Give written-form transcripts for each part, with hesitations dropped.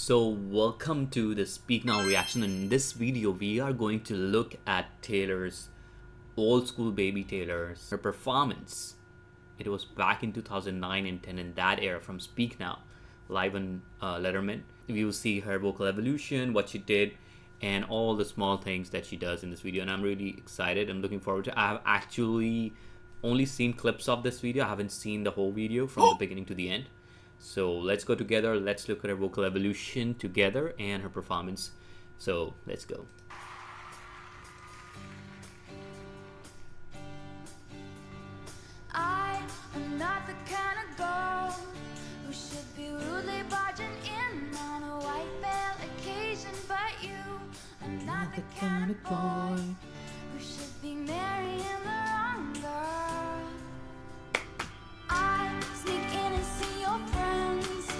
So welcome to the Speak Now reaction. In this video we are going to look at Taylor's old school baby Taylor's her performance. It was back in 2009 and 10 in that era from Speak Now live on Letterman. We will see her vocal evolution, what she did, and all the small things that she does in this video, and I'm really excited. I'm looking forward to. I have actually only seen clips of this video. I haven't seen the whole video from the beginning to the end. So let's go together. Let's look at her vocal evolution together and her performance. So let's go. I am not the kind of girl who should be rudely barging in on a white veil occasion, but you are not the kind of boy who should be marrying the wrong girl. I sneak in and see your friends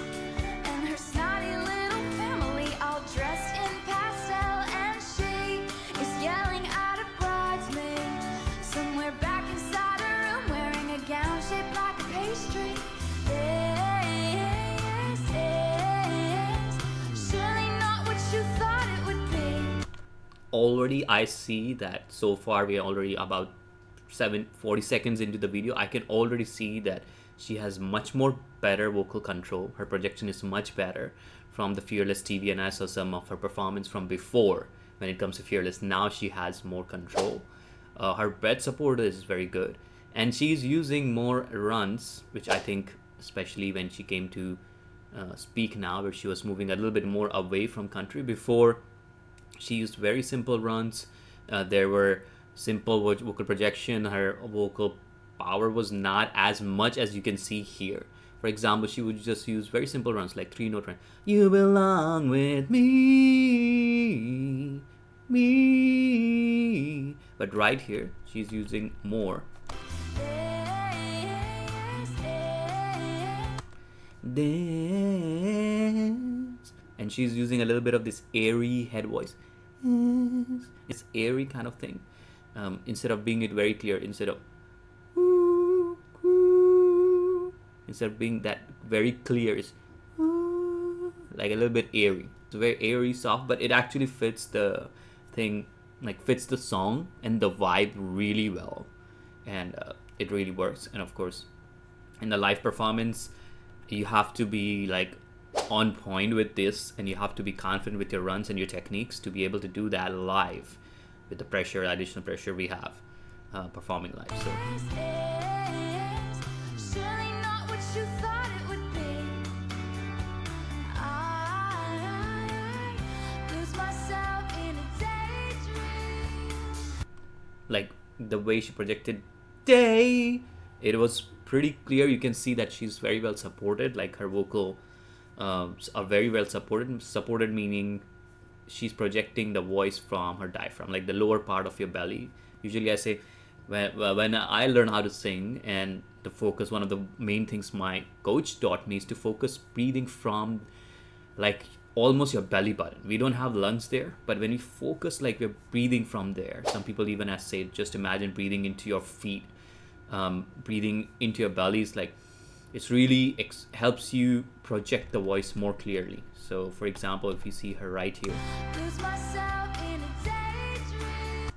and her snotty little family all dressed in pastel, and she is yelling at a bridesmaid somewhere back inside her room wearing a gown shaped like a pastry. It's surely not what you thought it would be. Already I see that so far we are already about 40 seconds into the video. I can already see that she has much more better vocal control. Her projection is much better from the Fearless TV, and I saw some of her performance from before when it comes to Fearless. Now she has more control. Her breath support is very good, and she's using more runs, which I think especially when she came to Speak Now, where she was moving a little bit more away from country. Before, she used very simple runs. There were simple vocal projection. Her vocal power was not as much as you can see here. For example, she would just use very simple runs like 3-note run. You belong with me. But right here, she's using more. Dance. And she's using a little bit of this airy head voice. It's airy kind of thing. Instead of being it very clear, instead of being that very clear, it's like a little bit airy. It's very airy, soft, but it actually fits the thing, like fits the song and the vibe really well, and it really works. And of course, in the live performance, you have to be like on point with this, and you have to be confident with your runs and your techniques to be able to do that live with the pressure, additional pressure we have performing live. So Surely not what you thought it would be. I lose myself in a daydream. like the way she projected day, it was pretty clear. You can see that she's very well supported. Like her vocal are very well supported meaning she's projecting the voice from her diaphragm, like the lower part of your belly. Usually I say, when I learn how to sing and to focus, one of the main things my coach taught me is to focus breathing from like almost your belly button. We don't have lungs there, but when we focus like we're breathing from there. Some people even have said, just imagine breathing into your feet, breathing into your belly is like, it's really helps you project the voice more clearly. So for example, if you see her right here, Lose myself in a daydream.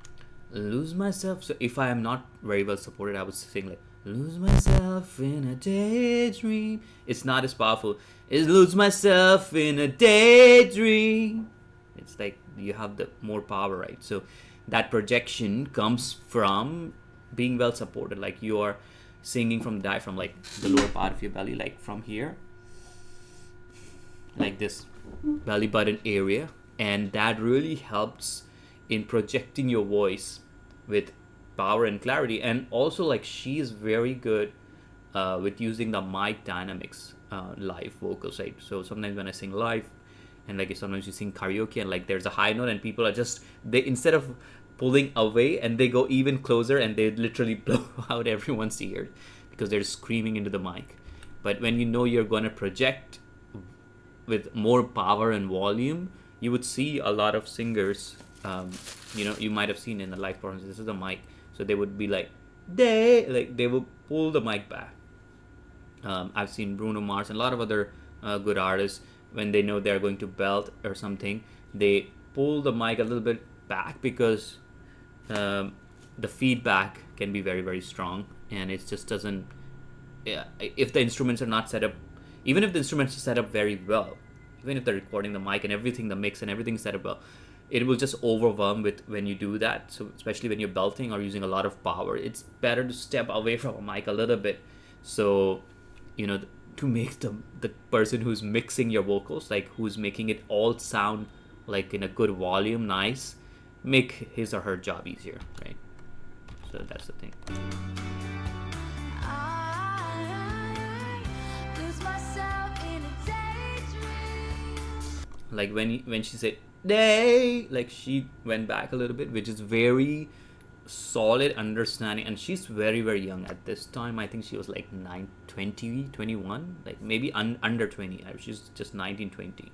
lose myself. So if I am not very well supported, I would sing like lose myself in a daydream. It's not as powerful. It's lose myself in a daydream. It's like you have the more power, right? So that projection comes from being well supported, like you are singing from the diaphragm, like the lower part of your belly, like from here, like this belly button area, and that really helps in projecting your voice with power and clarity. And also, like, she is very good with using the mic dynamics live vocals, right? So sometimes when I sing live, and like sometimes you sing karaoke and like there's a high note and people are just, they, instead of pulling away, and they go even closer and they literally blow out everyone's ears because they're screaming into the mic. But when you know you're going to project with more power and volume, you would see a lot of singers, you might have seen in the live performance, this is the mic, so they would be like they will pull the mic back. I've seen Bruno Mars and a lot of other good artists when they know they're going to belt or something, they pull the mic a little bit back because um, the feedback can be very, very strong, and it just doesn't. Yeah, if the instruments are not set up, even if the instruments are set up very well, even if they're recording the mic and everything, the mix and everything set up well, it will just overwhelm with when you do that. So especially when you're belting or using a lot of power, it's better to step away from a mic a little bit. So, you know, to make the person who's mixing your vocals, like who's making it all sound like in a good volume, nice, make his or her job easier, right? So that's the thing. I lose myself in a daydream. Like when she said day, like she went back a little bit, which is very solid understanding. And she's very, very young at this time. I think she was like 21, like maybe under 20. She's just 19, 20.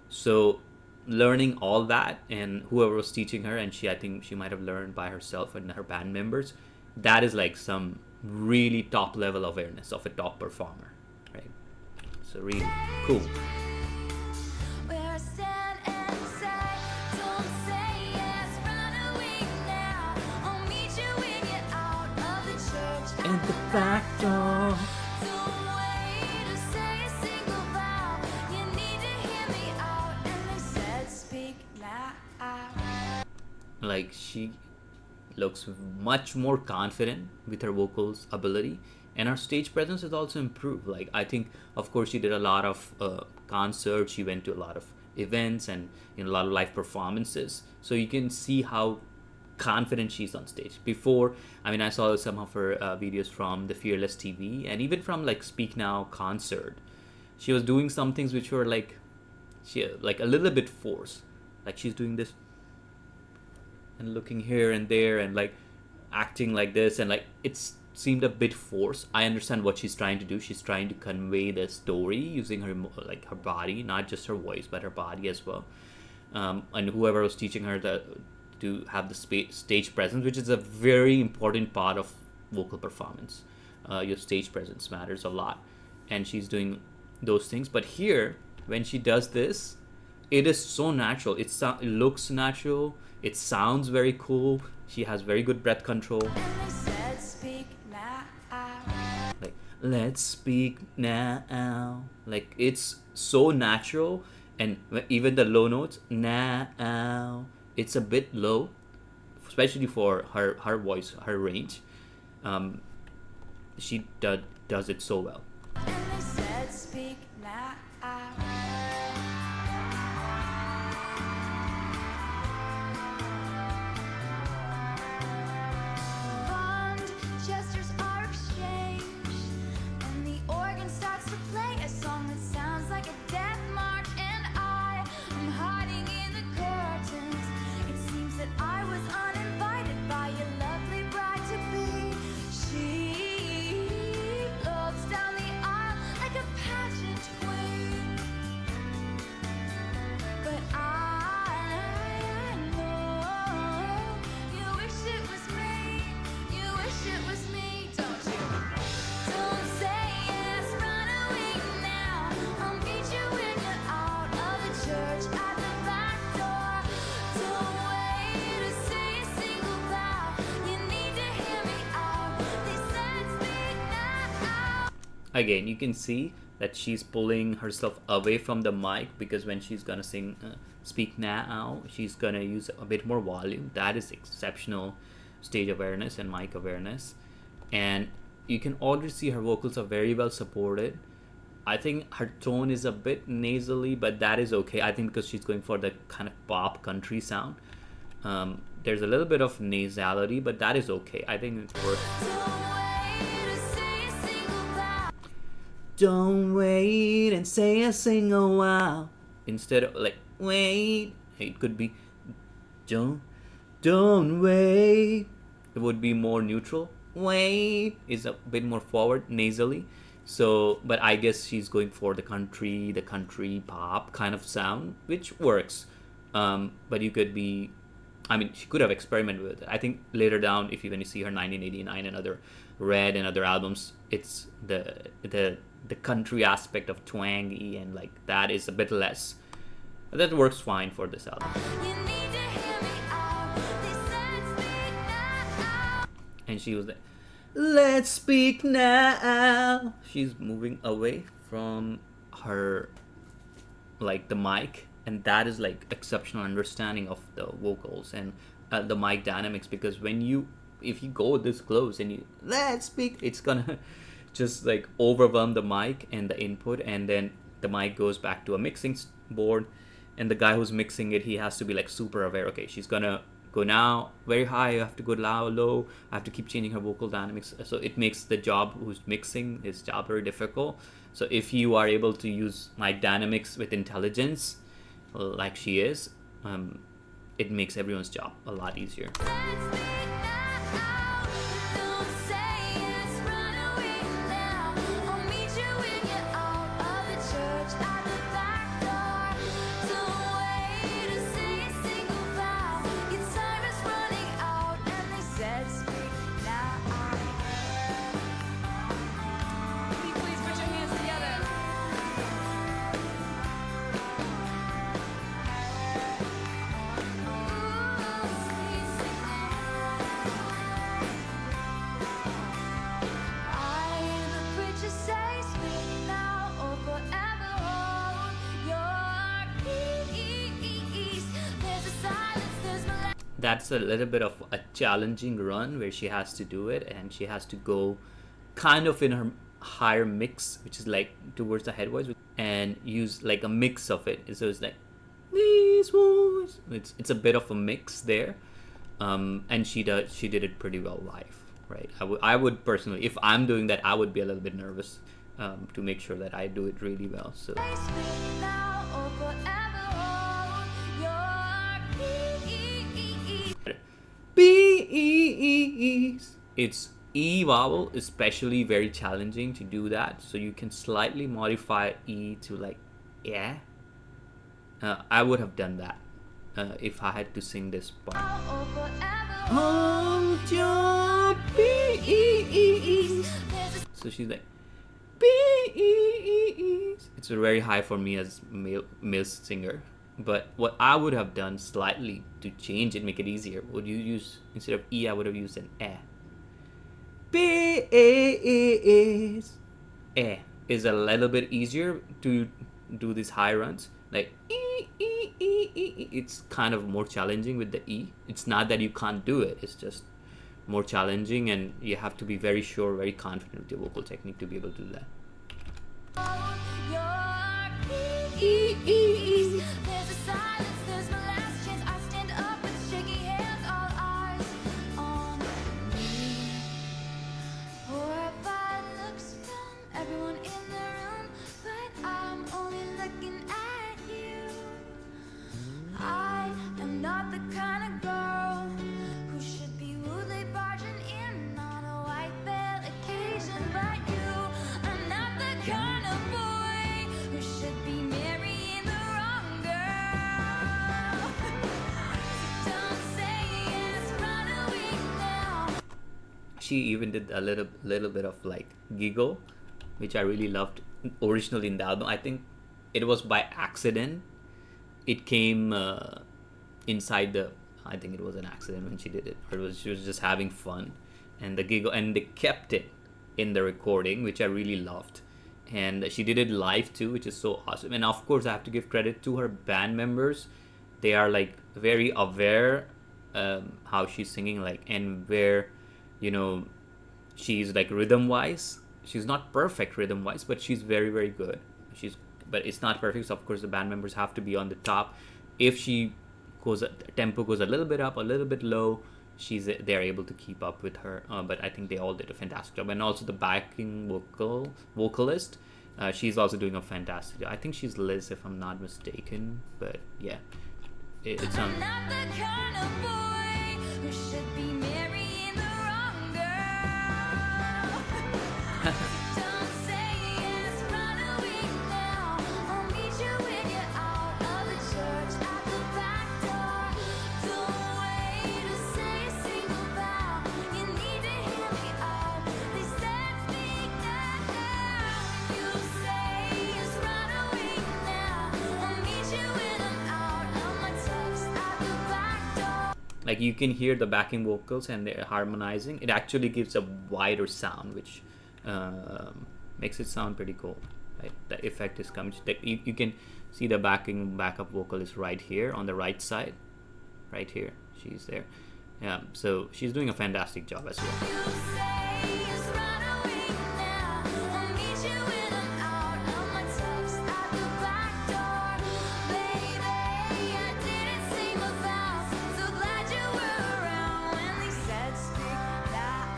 So learning all that, and whoever was teaching her, and I think she might have learned by herself and her band members, that is like some really top level awareness of a top performer, right? So really cool. Where I stand and say, don't say yes, run away now. I'll meet you when you're out of the church. And the back door. Don't wait to say a single vow. You need to hear me out. And they said, speak now. Like she looks much more confident with her vocals ability, and her stage presence has also improved. Like I think, of course, she did a lot of concerts, she went to a lot of events and a lot of live performances, so you can see how confident she's on stage. Before, I mean, I saw some of her videos from the Fearless TV and even from like Speak Now concert. She was doing some things which were like like a little bit forced, like she's doing this and looking here and there and like acting like this, and like it seemed a bit forced. I understand what she's trying to do. She's trying to convey the story using her like her body, not just her voice but her body as well. And whoever was teaching her to have the stage presence, which is a very important part of vocal performance. Your stage presence matters a lot, and she's doing those things. But here, when she does this, it is so natural. It looks natural. It sounds very cool. She has very good breath control. And they said, speak now. Like, let's speak now. Like, it's so natural. And even the low notes, now, it's a bit low, especially for her voice, her range. She does it so well. And they said, speak now. Fond gestures are exchanged, and the organ starts to play a song that sounds like a death march, and I am hiding in the curtains. It seems that I was uninvited by your lovely bride to be. She floats down the aisle like a pageant queen, but I know you wish it was me. You wish it was me, don't you? Don't say yes, run away now. I'll meet you when you're out of the church at the back door. Don't wait to say a single vow. You need to hear me out. They said speak now. Again, you can see that she's pulling herself away from the mic, because when she's gonna sing Speak Now, she's gonna use a bit more volume. That is exceptional stage awareness and mic awareness. And you can already see her vocals are very well supported. I think her tone is a bit nasally, but that is okay. I think because she's going for the kind of pop country sound. There's a little bit of nasality, but that is okay. I think it's worth. Don't wait to say a single vow. Don't wait and say a single wow. Instead of like wait, it could be don't wait. It would be more neutral. Wait is a bit more forward nasally. So, but I guess she's going for the country pop kind of sound, which works. But you could be, I mean, she could have experimented with it. I think later down, when you see her 1989 and other Red and other albums, it's the country aspect of twangy and like that is a bit less. That works fine for this album. You need to hear me out. They said speak now. And she was like, let's speak now. She's moving away from her, like, the mic, and that is like exceptional understanding of the vocals and the mic dynamics, because if you go this close and you let's speak, it's gonna just like overwhelm the mic and the input, and then the mic goes back to a mixing board, and the guy who's mixing it, he has to be like super aware. Okay, she's gonna go now very high, I have to go low, I have to keep changing her vocal dynamics. So it makes the job who's mixing his job very difficult. So if you are able to use mic dynamics with intelligence, like she is, it makes everyone's job a lot easier. Let's speak now. Don't say yes, run away now. I'll meet you when you're out of the church at the back door. Don't wait to say a single vow. Your time is running out, and they said speak now. Can you please put your hands together? I hear the preacher say, speak now or forever hold your peace. There's a silence, there's That's a little bit of a challenging run where she has to do it, and she has to go kind of in her higher mix, which is like towards the head voice, and use like a mix of it. So it's like these voice. It's a bit of a mix there, and she did it pretty well live, right? I would personally, if I'm doing that, I would be a little bit nervous to make sure that I do it really well. So speak now or forever hold your peace. Bees. It's E vowel, especially very challenging to do that. So you can slightly modify E to like yeah. I would have done that if I had to sing this part. Or forever Hold your peace. there's a So she's like peace. It's very high for me as male singer. But what I would have done slightly to change it, make it easier, would you use, instead of E, I would have used an eh. Peace. Eh is a little bit easier to do these high runs. Like E, E, E, E. It's kind of more challenging with the E. It's not that you can't do it. It's just more challenging, and you have to be very sure, very confident with your vocal technique to be able to do that. your peace. There's a silence, there's my last chance. I stand up with shaky hands, all eyes on me. Horrified looks from everyone in the room, but I'm only looking at you. I am not the kind of girl who should be rudely barging in on a white veil occasion, but you are not the kind of boy who should be marrying the wrong girl. So don't say yes, run away now. She even did a little bit of like giggle, which I really loved originally in the album. I think it was by accident. It came inside the. I think it was an accident when she did it, or she was just having fun, and the giggle, and they kept it in the recording, which I really loved. And she did it live too, which is so awesome. And of course, I have to give credit to her band members. They are like very aware how she's singing, like, and where, you know, she's like rhythm wise. She's not perfect rhythm wise, but she's very, very good. But it's not perfect. So of course, the band members have to be on the top. If she tempo goes a little bit up, a little bit low, they're able to keep up with her. But I think they all did a fantastic job. And also the backing vocalist, she's also doing a fantastic job. I think she's Liz, if I'm not mistaken. But yeah, it's I'm not the kind of boy who should be marrying the wrong girl. Don't say yes, run away now. I'll meet you when you're out of the church at the back door. Don't wait to say a single vow. You need to hear me out. They like you can hear the backing vocals and they're harmonizing. It actually gives a wider sound, which makes it sound pretty cool. Right, the effect is coming. You can see the backup vocal is right here on the right side, right here. She's there. Yeah, so she's doing a fantastic job as well. You say just run away now. I'll meet you when I'm out of my tux at the back door. Baby, I didn't see my vows. So glad you were around when they said speak now.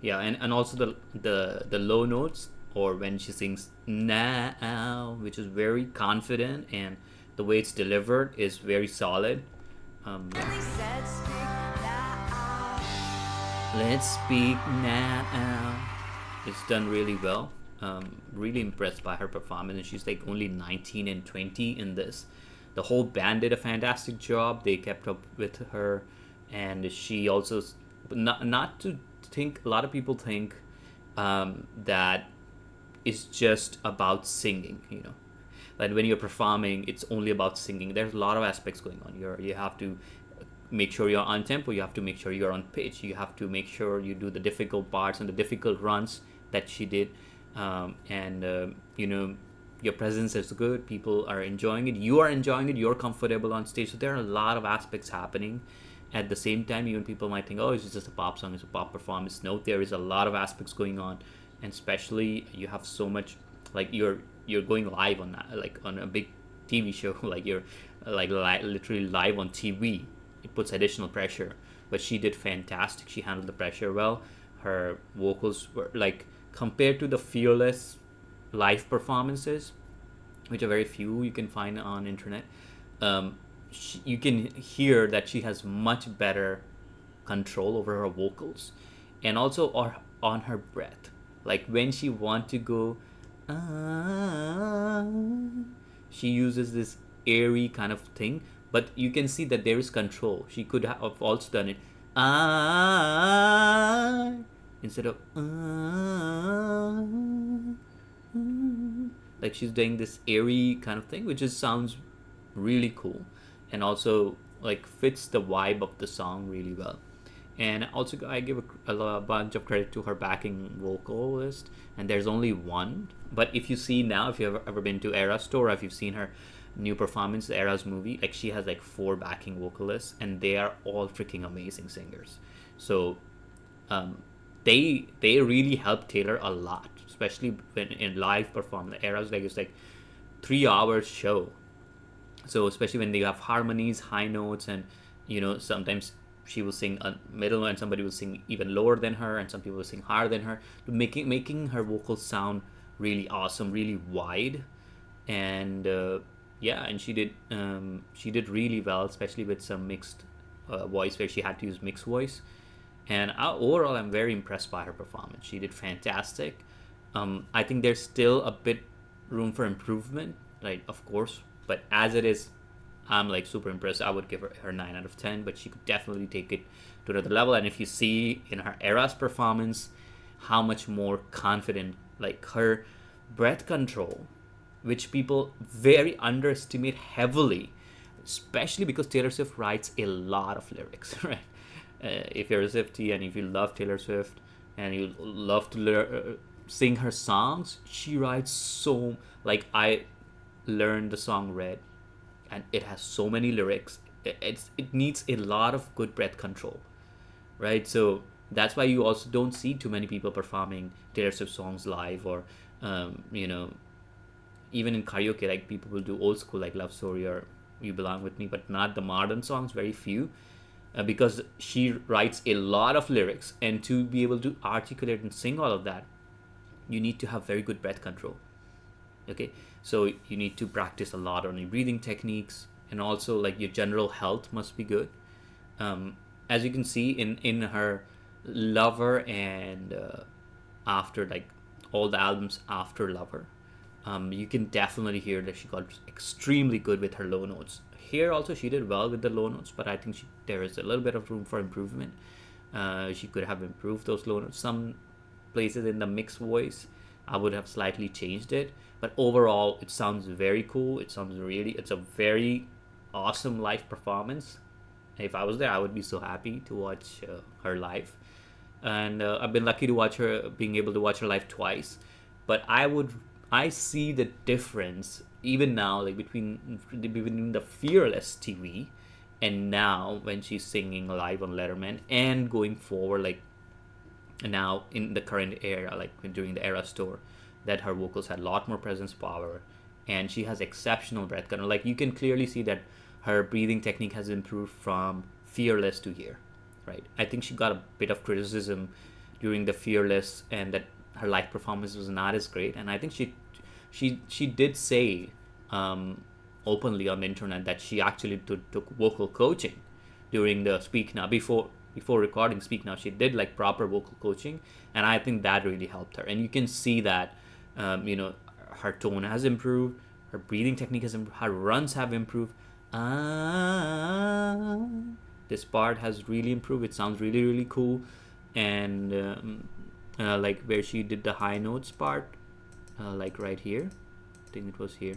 Yeah, and also the low notes, or when she sings now, which is very confident, and the way it's delivered is very solid. When they said speak now. Let's speak now. It's done really well. Really impressed by her performance, and she's like only 19 and 20 in this. The whole band did a fantastic job. They kept up with her, and she also, not to think, a lot of people think that it's just about singing, you know, like when you're performing it's only about singing. There's a lot of aspects going on. You have to make sure you're on tempo, you have to make sure you're on pitch, you have to make sure you do the difficult parts and the difficult runs that she did, and you know, your presence is good, people are enjoying it, you are enjoying it, you're comfortable on stage. So there are a lot of aspects happening at the same time. Even people might think, oh, it's just a pop song, it's a pop performance. No, there is a lot of aspects going on, and especially you have so much, like you're going live on that, like on a big TV show, like you're like literally live on TV. It puts additional pressure, but she did fantastic. She handled the pressure well. Her vocals were like, compared to the Fearless live performances, which are very few you can find on internet, you can hear that she has much better control over her vocals, and also on her breath. Like when she want to go, she uses this airy kind of thing, but you can see that there is control. She could have also done it instead of like she's doing this airy kind of thing, which just sounds really cool, and also like fits the vibe of the song really well. And also I give a bunch of credit to her backing vocalist, and there's only one. But if you see now, if you've ever been to Era's store, or if you've seen her new performance, Era's movie, like she has like 4 backing vocalists, and they are all freaking amazing singers. So they really help Taylor a lot, especially when in live performance. Era's like, it's like 3 hours show, so especially when they have harmonies, high notes, and you know, sometimes she will sing a middle and somebody will sing even lower than her, and some people will sing higher than her, making her vocals sound really awesome, really wide. And yeah, and she did really well, especially with some mixed voice, where she had to use mixed voice. And overall, I'm very impressed by her performance. She did fantastic. I think there's still a bit room for improvement, right? Of course, but as it is, I'm like super impressed. I would give her 9 out of 10, but she could definitely take it to another level. And if you see in her Era's performance how much more confident, like her breath control, which people very underestimate heavily, especially because Taylor Swift writes a lot of lyrics, right? If you're a Swiftie and if you love Taylor Swift and you love to sing her songs, she writes so, like I learned the song Red, and it has so many lyrics. It needs a lot of good breath control, right? So that's why you also don't see too many people performing Taylor Swift songs live, or you know, even in karaoke, like people will do old school like Love Story or You Belong With Me, but not the modern songs, very few, because she writes a lot of lyrics, and to be able to articulate and sing all of that, you need to have very good breath control. Okay, so you need to practice a lot on your breathing techniques, and also like your general health must be good. As you can see in her Lover and after, like all the albums after Lover, you can definitely hear that she got extremely good with her low notes. Here also she did well with the low notes, but I think there is a little bit of room for improvement. She could have improved those low notes. Some places in the mixed voice, I would have slightly changed it, but overall it sounds very cool. It's a very awesome live performance. If I was there, I would be so happy to watch her live. And I've been lucky to watch her, being able to watch her live twice. But I see the difference even now, like between the Fearless TV and now when she's singing live on Letterman, and going forward, like now in the current era, like during the Era tour, that her vocals had a lot more presence power, and she has exceptional breath control. Like you can clearly see that her breathing technique has improved from Fearless to here, right? I think she got a bit of criticism during the Fearless, and that her live performance was not as great. And I think she did say openly on the internet that she actually took vocal coaching during the Speak Now, before recording Speak Now. She did like proper vocal coaching, and I think that really helped her. And you can see that her tone has improved, her breathing technique has improved, her runs have improved. This part has really improved. It sounds really, really cool. And like where she did the high notes part, like right here, I think it was here.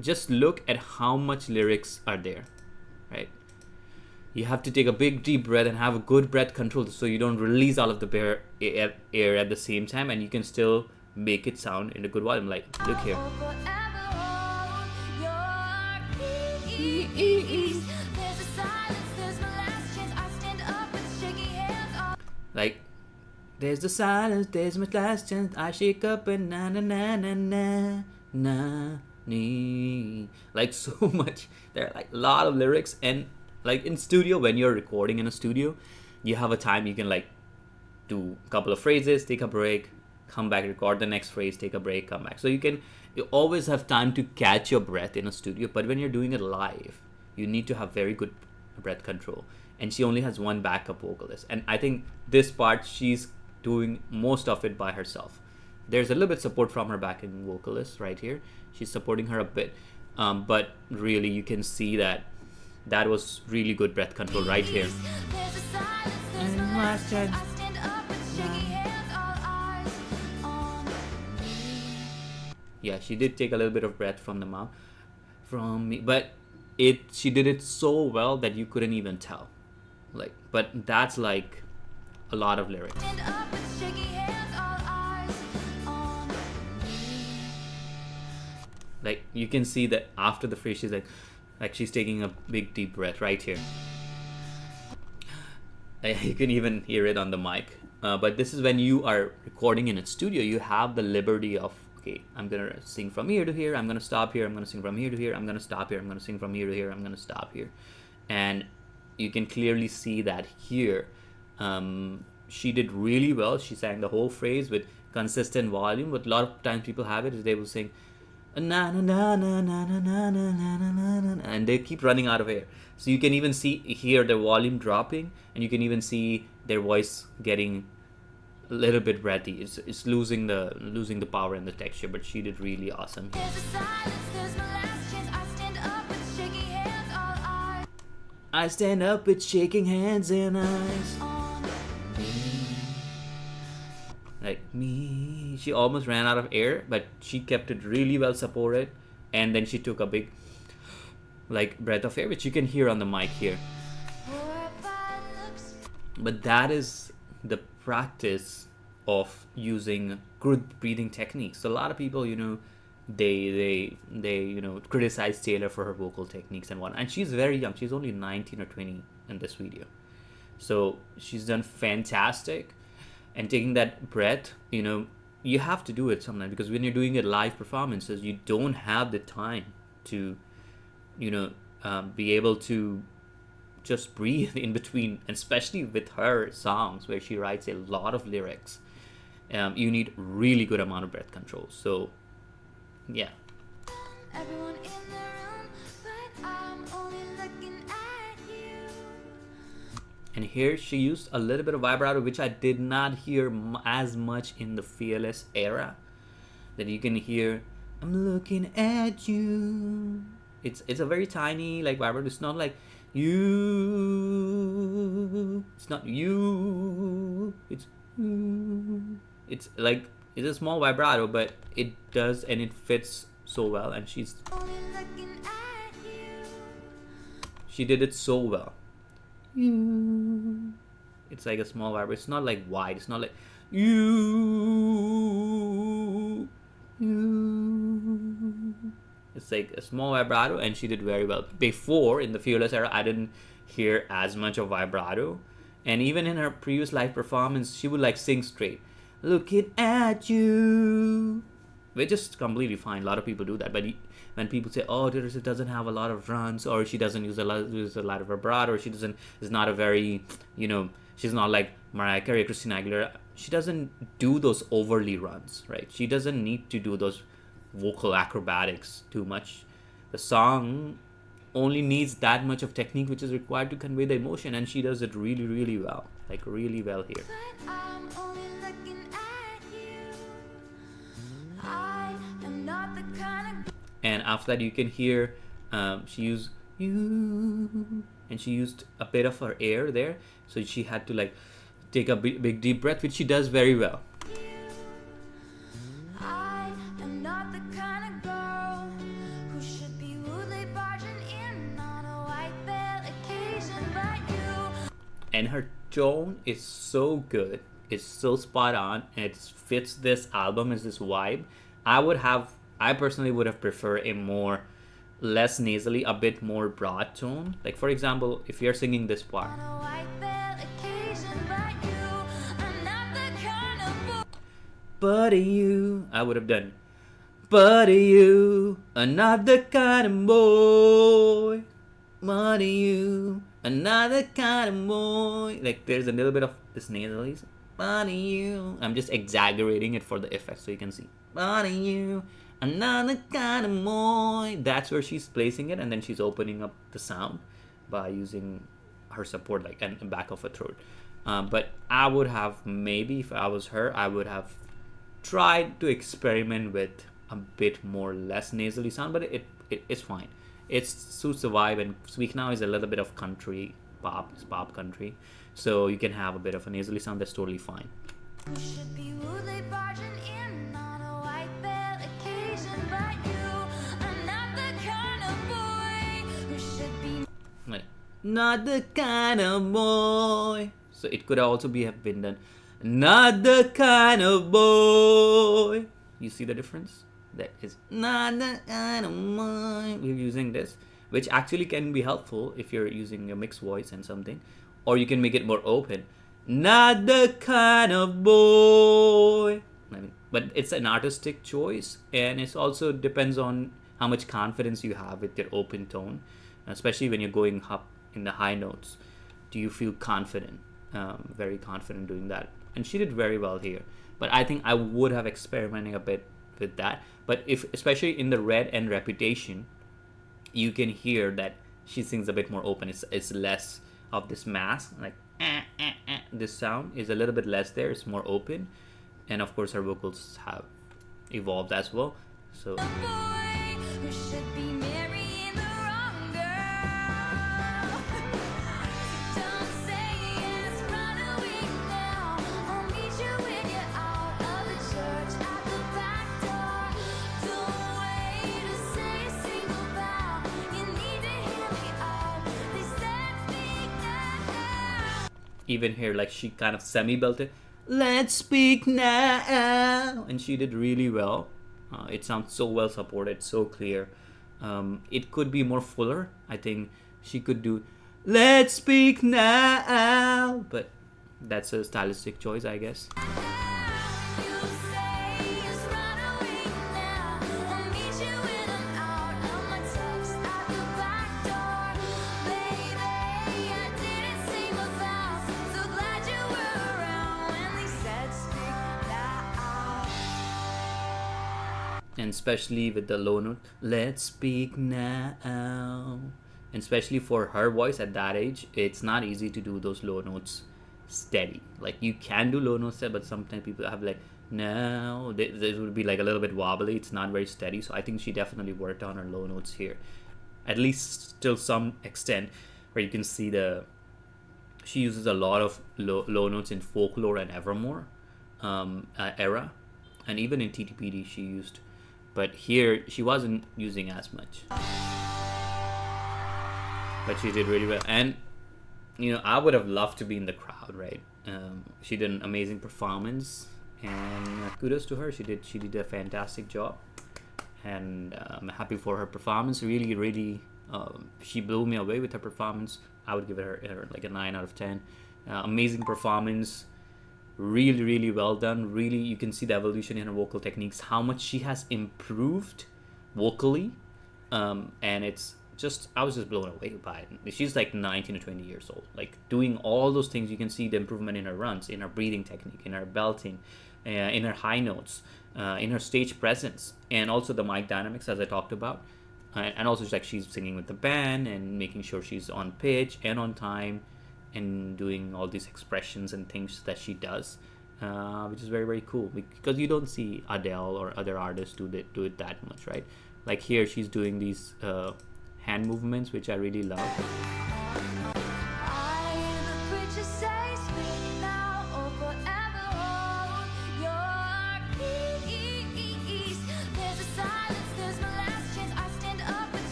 Just look at how much lyrics are there, right? You have to take a big deep breath and have a good breath control so you don't release all of the air at the same time, and you can still make it sound in a good volume. Like, look here. Like, there's the silence, there's my last chance, I shake up and na na na na na na nee. Like so much. There are like a lot of lyrics, and like in studio, when you're recording in a studio, you have a time you can like do a couple of phrases, take a break, come back, record the next phrase, take a break, come back. So you always have time to catch your breath in a studio. But when you're doing it live, you need to have very good breath control. And she only has one backup vocalist, and I think this part she's doing most of it by herself. There's a little bit support from her backing vocalist right here. She's supporting her a bit, but really you can see that was really good breath control right here. Yeah, she did take a little bit of breath from the mouth from me, but she did it so well that you couldn't even tell. Like, but that's like a lot of lyrics. Like you can see that after the phrase, she's like she's taking a big deep breath right here. You can even hear it on the mic. But this is when you are recording in a studio, you have the liberty of, okay, I'm gonna sing from here to here, I'm gonna stop here, I'm gonna sing from here to here, I'm gonna stop here, I'm gonna sing from here to here, I'm gonna stop here. And you can clearly see that here. She did really well. She sang the whole phrase with consistent volume. But a lot of times people have it is they will sing na na na na na na na na na na, and they keep running out of air. So you can even hear the volume dropping, and you can even see their voice getting a little bit breathy. It's losing the power and the texture. But she did really awesome here. I stand up with shaking hands and eyes. Like me. She almost ran out of air, but she kept it really well supported. And then she took a big like breath of air, which you can hear on the mic here. But that is the practice of using good breathing techniques. So a lot of people, they criticize Taylor for her vocal techniques and whatnot. And she's very young. She's only 19 or 20 in this video. So she's done fantastic. And taking that breath, you have to do it sometimes, because when you're doing it live performances, you don't have the time to, be able to just breathe in between. And especially with her songs where she writes a lot of lyrics, you need really good amount of breath control. So yeah. Everyone in the room, but I'm only looking at you. And here she used a little bit of vibrato, which I did not hear as much in the Fearless era. Then you can hear, I'm looking at you. It's a very tiny like vibrato. It's not like you. It's not you. It's you. It's like It's a small vibrato, but it does, and it fits so well, and she did it so well. It's like a small vibrato. It's not like wide. It's not like you. It's like a small vibrato, and she did very well. Before, in the Fearless era, I didn't hear as much of vibrato, and even in her previous live performance, she would like sing straight. Looking at you, which is completely fine. A lot of people do that, but when people say, "Oh, Taylor doesn't have a lot of runs," or she doesn't use a lot of vibrato, or she doesn't is not a very, she's not like Mariah Carey, Christina Aguilera. She doesn't do those overly runs, right? She doesn't need to do those vocal acrobatics too much. The song only needs that much of technique which is required to convey the emotion, and she does it really, really well, like really well here. But I'm only looking at you. I am not the kind of. And after that, you can hear she used you, and she used a bit of her air there, so she had to like take a big deep breath, which she does very well. I am not the kind of girl who should be rudely barging in on a white veil occasion, but you. And her tone is so good, it's so spot on, and it fits this album as this vibe. I personally would have preferred a less nasally, a bit more broad tone. Like for example, if you're singing this part, On a white veil occasion, but you. I'm not the kind of boy. buddy you, I would have done, buddy you, another kind of boy, buddy you, another kind of boy. Like there's a little bit of this nasally, buddy you. I'm just exaggerating it for the effect so you can see, buddy you, another kind of boy. That's where she's placing it, and then she's opening up the sound by using her support, like, and back of her throat. But I would have, maybe if I was her, I would have tried to experiment with a bit more less nasally sound, but it's fine. It suits the vibe, and Speak Now is a little bit of country pop, it's pop country, so you can have a bit of a nasally sound. That's totally fine. Who should be rudely barging in on a white veil occasion, but you. I'm not the kind of boy who should be. Like, not the kind of boy. So it could also have been done, not the kind of boy. You see the difference? That is not the kind of boy. We're using this, which actually can be helpful if you're using a mixed voice and something, or you can make it more open. Not the kind of boy. But it's an artistic choice, and it also depends on how much confidence you have with your open tone, especially when you're going up in the high notes. Do you feel confident? Very confident doing that, and she did very well here. But I think I would have experimented a bit with that. But if, especially in the Red and Reputation, you can hear that she sings a bit more open. It's less of this mask, like this sound is a little bit less there. It's more open, and of course her vocals have evolved as well. So Boy who should be marrying the wrong girl. Don't say yes, run away now. I'll meet you when you're out of the church at the back door. Don't wait to say a single vow. You need to hear me out. They said speak now. even here, like, she kind of semi-belted, let's speak now, and she did really well. It sounds so well supported, so clear. It could be more fuller. I think she could do let's speak now, but that's a stylistic choice, I guess. You say yes, run away now. I'll meet you when I'm out of my tux at the back door. Baby, I didn't say my vows. So glad you were around when they said speak now. And especially with the low note, let's speak now. And especially for her voice at that age, it's not easy to do those low notes steady. Like, you can do low notes there, but sometimes people have like, no, this would be like a little bit wobbly. It's not very steady. So I think she definitely worked on her low notes here, at least till some extent, where you can see she uses a lot of low notes in Folklore and Evermore era. and even in TTPD she used, but here she wasn't using as much. But she did really well, and I would have loved to be in the crowd, right? She did an amazing performance, and kudos to her. She did a fantastic job, and I'm happy for her performance. Really, really, she blew me away with her performance. I would give her like a 9 out of 10. Amazing performance, really, really well done. Really, you can see the evolution in her vocal techniques, how much she has improved vocally, and it's just, I was just blown away by it. She's like 19 or 20 years old, like doing all those things. You can see the improvement in her runs, in her breathing technique, in her belting, in her high notes, in her stage presence, and also the mic dynamics, as I talked about. And also, like, she's singing with the band and making sure she's on pitch and on time, and doing all these expressions and things that she does, which is very, very cool, because you don't see Adele or other artists do it that much, right? Like here, she's doing these hand movements, which I really love.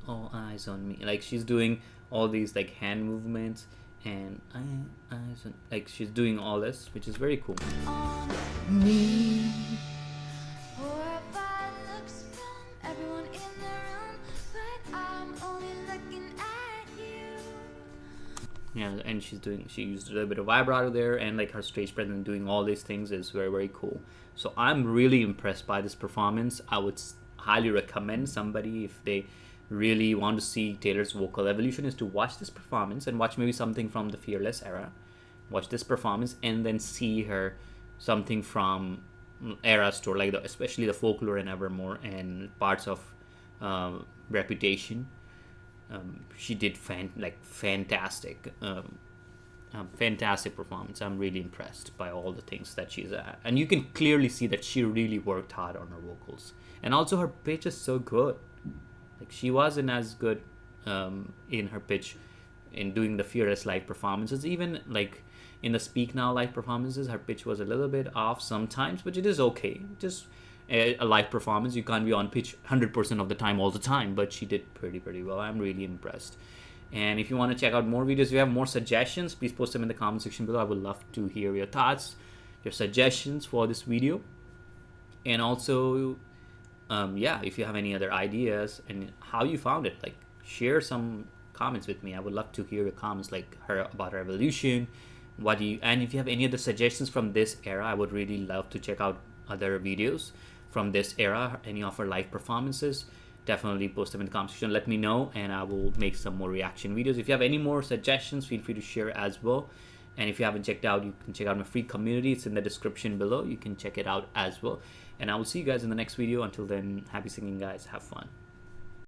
All eyes on me. Like she's doing all these like hand movements, and eyes on, like she's doing all this, which is very cool. Me. Yeah, and she used a little bit of vibrato there, and like her stage presence doing all these things is very, very cool. So I'm really impressed by this performance. I would highly recommend somebody, if they really want to see Taylor's vocal evolution, is to watch this performance and watch maybe something from the Fearless era. Watch this performance and then see her something from Eras Tour, like especially the Folklore and Evermore and parts of Reputation. She did fantastic performance. I'm really impressed by all the things that she's at, and you can clearly see that she really worked hard on her vocals, and also her pitch is so good. Like she wasn't as good in her pitch in doing the Fearless live performances. Even like in the Speak Now live performances, her pitch was a little bit off sometimes, but it is okay. Just a live performance, you can't be on pitch 100% of the time all the time, but she did pretty well. I'm really impressed. And if you want to check out more videos, if you have more suggestions, please post them in the comment section below. I would love to hear your thoughts, your suggestions for this video. And also if you have any other ideas and how you found it, like share some comments with me. I would love to hear your comments, like about her evolution. And if you have any other suggestions from this era, I would really love to check out other videos from this era, any of her live performances. Definitely post them in the comment section, let me know, and I will make some more reaction videos. If you have any more suggestions, feel free to share as well. And if you haven't checked out, you can check out my free community. It's in the description below. You can check it out as well. And I will see you guys in the next video. Until then, happy singing, guys. Have fun.